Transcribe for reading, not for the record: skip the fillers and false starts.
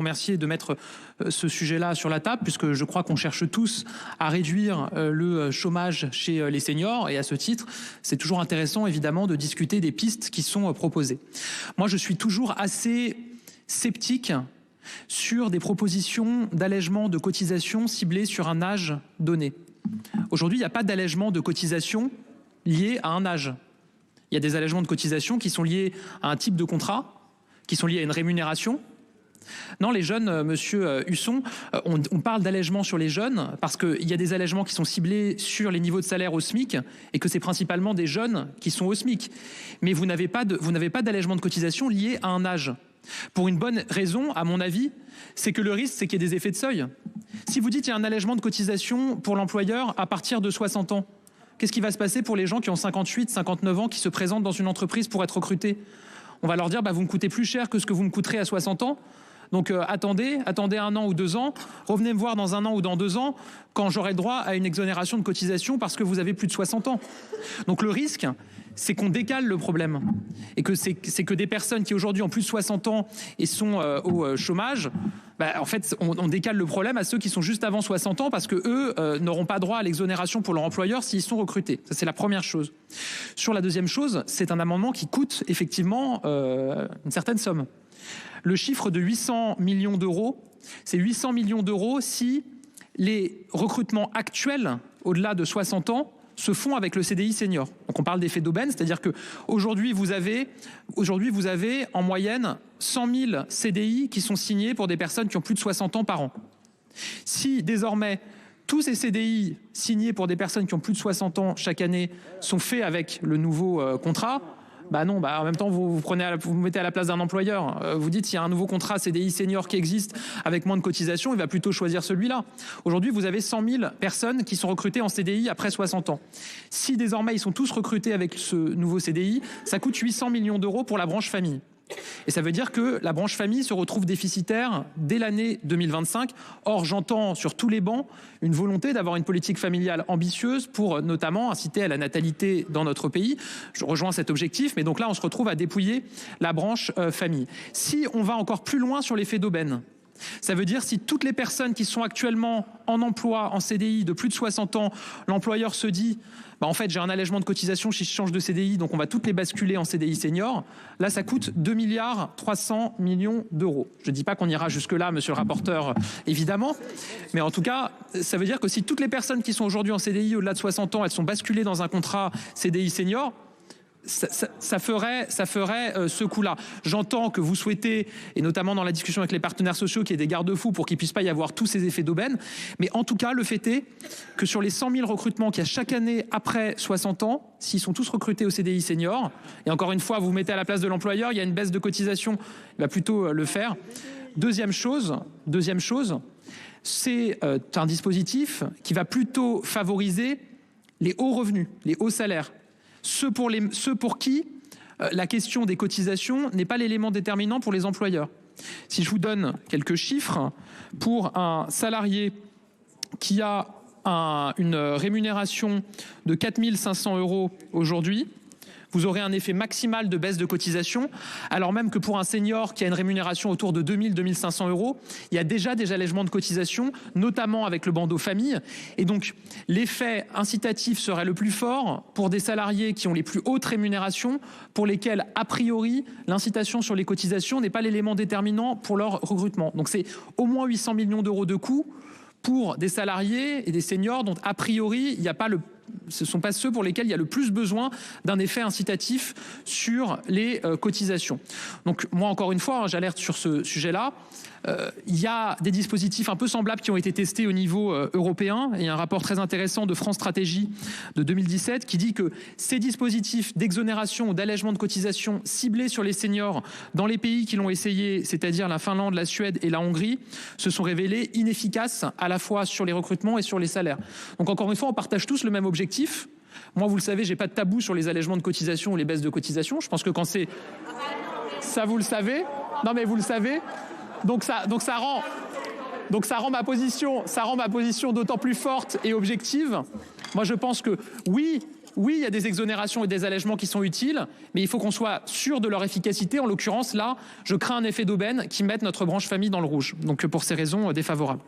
remercier de mettre ce sujet-là sur la table, puisque je crois qu'on cherche tous à réduire le chômage chez les seniors. Et à ce titre, c'est toujours intéressant, évidemment, de discuter des pistes qui sont proposées. Moi, je suis toujours assez sceptique sur des propositions d'allègement de cotisations ciblées sur un âge donné. Aujourd'hui, il n'y a pas d'allègement de cotisations lié à un âge. Il y a des allègements de cotisations qui sont liés à un type de contrat, qui sont liés à une rémunération. Non, les jeunes, monsieur Husson, on parle d'allègement sur les jeunes parce qu'il y a des allègements qui sont ciblés sur les niveaux de salaire au SMIC et que c'est principalement des jeunes qui sont au SMIC. Mais vous n'avez pas d'allègement de cotisation lié à un âge. Pour une bonne raison, à mon avis, c'est que le risque, c'est qu'il y ait des effets de seuil. Si vous dites qu'il y a un allègement de cotisation pour l'employeur à partir de 60 ans, qu'est-ce qui va se passer pour les gens qui ont 58, 59 ans, qui se présentent dans une entreprise pour être recrutés? On va leur dire, vous me coûtez plus cher que ce que vous me coûterez à 60 ans. Donc attendez 1 an ou 2 ans, revenez me voir dans 1 an ou dans 2 ans, quand j'aurai le droit à une exonération de cotisation parce que vous avez plus de 60 ans. Donc le risque, c'est qu'on décale le problème. Et que c'est que des personnes qui aujourd'hui ont plus de 60 ans et sont au chômage, en fait, on décale le problème à ceux qui sont juste avant 60 ans parce que eux n'auront pas droit à l'exonération pour leur employeur s'ils sont recrutés. Ça, c'est la première chose. Sur la deuxième chose, c'est un amendement qui coûte effectivement une certaine somme. Le chiffre de 800 millions d'euros, c'est 800 millions d'euros si les recrutements actuels au-delà de 60 ans se font avec le CDI senior. Donc on parle d'effet d'aubaine, c'est-à-dire que aujourd'hui vous avez en moyenne 100 000 CDI qui sont signés pour des personnes qui ont plus de 60 ans par an. Si désormais tous ces CDI signés pour des personnes qui ont plus de 60 ans chaque année sont faits avec le nouveau contrat, non, en même temps, vous mettez à la place d'un employeur. Vous dites, il y a un nouveau contrat CDI senior qui existe avec moins de cotisation, il va plutôt choisir celui-là. Aujourd'hui, vous avez 100 000 personnes qui sont recrutées en CDI après 60 ans. Si désormais, ils sont tous recrutés avec ce nouveau CDI, ça coûte 800 millions d'euros pour la branche famille. Et ça veut dire que la branche famille se retrouve déficitaire dès l'année 2025. Or, j'entends sur tous les bancs une volonté d'avoir une politique familiale ambitieuse pour notamment inciter à la natalité dans notre pays. Je rejoins cet objectif, mais donc là, on se retrouve à dépouiller la branche famille. Si on va encore plus loin sur l'effet d'aubaine, ça veut dire si toutes les personnes qui sont actuellement en emploi, en CDI de plus de 60 ans, l'employeur se dit en fait j'ai un allègement de cotisation si je change de CDI, donc on va toutes les basculer en CDI senior. Là ça coûte 2,3 milliards d'euros. Je ne dis pas qu'on ira jusque-là, monsieur le rapporteur, évidemment, mais en tout cas ça veut dire que si toutes les personnes qui sont aujourd'hui en CDI au-delà de 60 ans, elles sont basculées dans un contrat CDI senior, ça ferait ce coup-là. J'entends que vous souhaitez, et notamment dans la discussion avec les partenaires sociaux, qu'il y ait des garde-fous pour qu'il ne puisse pas y avoir tous ces effets d'aubaine. Mais en tout cas, le fait est que sur les 100 000 recrutements qu'il y a chaque année après 60 ans, s'ils sont tous recrutés au CDI senior, et encore une fois, vous mettez à la place de l'employeur, il y a une baisse de cotisation, il va plutôt le faire. Deuxième chose, c'est un dispositif qui va plutôt favoriser les hauts revenus, les hauts salaires. Ceux pour qui la question des cotisations n'est pas l'élément déterminant pour les employeurs. Si je vous donne quelques chiffres, pour un salarié qui a une rémunération de 4 500 € aujourd'hui, vous aurez un effet maximal de baisse de cotisation, alors même que pour un senior qui a une rémunération autour de 2 000 à 2 500 €, il y a déjà des allègements de cotisation, notamment avec le bandeau famille. Et donc, l'effet incitatif serait le plus fort pour des salariés qui ont les plus hautes rémunérations, pour lesquels, a priori, l'incitation sur les cotisations n'est pas l'élément déterminant pour leur recrutement. Donc, c'est au moins 800 millions d'euros de coûts pour des salariés et des seniors dont, a priori, il n'y a pas ce ne sont pas ceux pour lesquels il y a le plus besoin d'un effet incitatif sur les cotisations. Donc moi, encore une fois, j'alerte sur ce sujet-là. Il y a des dispositifs un peu semblables qui ont été testés au niveau européen. Il y a un rapport très intéressant de France Stratégie de 2017 qui dit que ces dispositifs d'exonération ou d'allègement de cotisation ciblés sur les seniors dans les pays qui l'ont essayé, c'est-à-dire la Finlande, la Suède et la Hongrie, se sont révélés inefficaces à la fois sur les recrutements et sur les salaires. Donc encore une fois, on partage tous le même objectif. Moi, vous le savez, j'ai pas de tabou sur les allègements de cotisation ou les baisses de cotisation. Je pense que quand c'est ça, vous le savez. Non, mais vous le savez. Donc ça rend ma position d'autant plus forte et objective. Moi, je pense que oui, Oui, il y a des exonérations et des allègements qui sont utiles, mais il faut qu'on soit sûr de leur efficacité. En l'occurrence, là, je crains un effet d'aubaine qui mette notre branche famille dans le rouge. Donc pour ces raisons, défavorable.